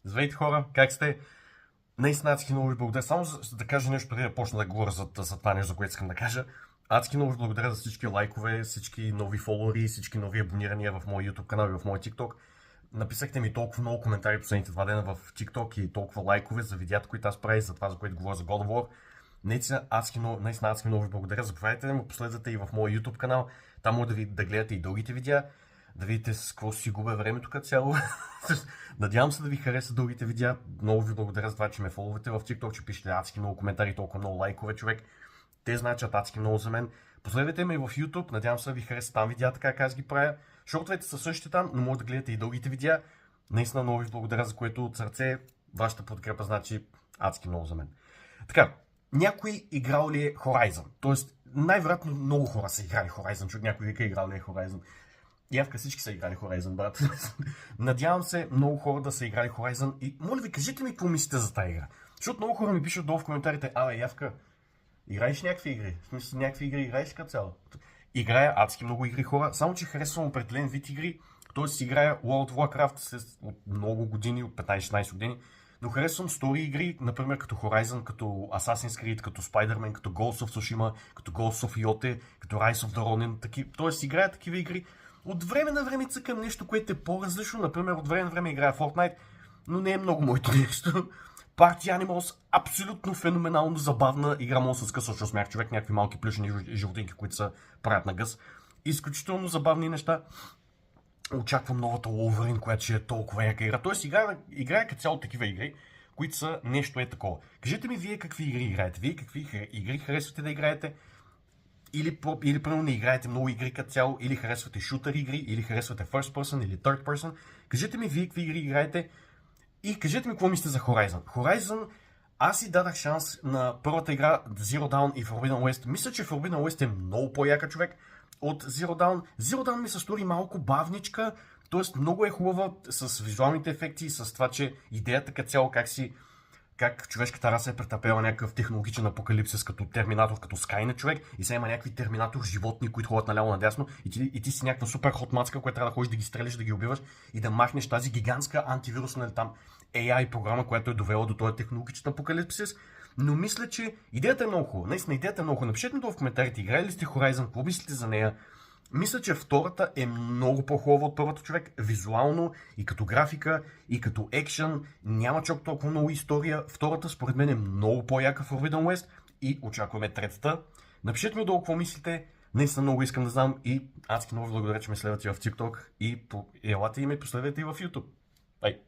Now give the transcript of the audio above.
Здравейте хора, как сте? Наистина адски много ви благодаря. Само за да кажа нещо преди да почна да говоря за това нещо, за което искам да кажа. Адски много ви благодаря за всички лайкове, всички нови фолуари, всички нови абонирания в моя YouTube канал и в моя TikTok. Написахте ми толкова много коментари последните 2 дена в TikTok и толкова лайкове за видеята, които аз правя, за това, за което говоря за God of War. Наистина адски много ви благодаря. Заповядайте да ме последвате и в моя YouTube канал. Там може да гледате и дългите видеа, да видите с какво си губя времето като цяло. Надявам се да ви хареса дългите видеа. Много ви благодаря за това, че ме фоловате в TikTok, че пишете адски много коментари, толкова много лайкове, човек. Те значат адски много за мен. Последвайте ме и в YouTube, надявам се да ви хареса там видеята, как аз ги правя. Шортовете са същите там, но може да гледате и дългите видеа. Наистина много ви благодаря, за което от сърце вашата подкрепа значи адски много за мен. Така, някой играл ли е Horizon? Тоест, най-вероятно много хора са играли Horizon, чук някой вика играл ли е Horizon. Явка всички са играли Horizon, брат. Надявам се много хора да са играли Horizon и моля ви, кажете ми какво мислите за тази игра. Защото много хора ми пишат долу в коментарите, Явка, играеш някакви игри? В смисъл, някакви игри играеш като цяло? Играя адски много игри, хора, само че харесвам определен вид игри. Тоест играя World of Warcraft от много години, от 15-16 години. Но харесвам стори игри, например като Horizon, като Assassin's Creed, като Spider-Man, като Ghost of Tsushima, като Ghost of Yote, като Rise of the Ronin. Тоест играя такива игри. От време на време цъкам нещо, което е по-различно. Например, от време на време играя Fortnite, но не е много моето нещо. Party Animals, абсолютно феноменално забавна игра, може да се скъса, защото смях човек, някакви малки плюшени животинки, които се правят на гъс. Изключително забавни неща. Очаквам новата Wolverine, която ще е толкова яка игра. Тоест играя като цяло такива игри, които са нещо е такова. Кажете ми вие какви игри играете, вие какви игри харесвате да играете. Или примерно не играете много игри като цяло, или харесвате шутър игри, или харесвате first person, или third person. Кажете ми вие какви игри играете и кажете ми какво мислите за Horizon. Horizon, аз си дадах шанс на първата игра Zero Dawn и Forbidden West. Мисля, че Forbidden West е много по-яка, човек, от Zero Dawn. Zero Dawn ми се стори малко бавничка, т.е. много е хубава с визуалните ефекти и с това, че идеята като цяло как човешката раса е претърпяла някакъв технологичен апокалипсис, като Терминатор, като Skynet, човек, и сега има някакви Терминатор животни, които ходят наляво надясно, и ти си някаква супер хот мацка, която трябва да ходиш да ги стреляш, да ги убиваш и да махнеш тази гигантска антивирусна там AI програма, която е довела до този технологичен апокалипсис. Но мисля, че идеята е много хубава. Наистина идеята е много хубава. Напишете ми долу в коментарите, играли ли сте Horizon, какво мислите за нея? Мисля, че втората е много по-хубава от първата, човек. Визуално и като графика, и като екшън. Няма чак толкова много история. Втората според мен е много по-яка в Forbidden West и очакваме третата. Напишете ми долу какво мислите. Наистина много искам да знам и адски много благодаря, че ме следвате в TikTok и елате и ме последвайте и в YouTube. Бай!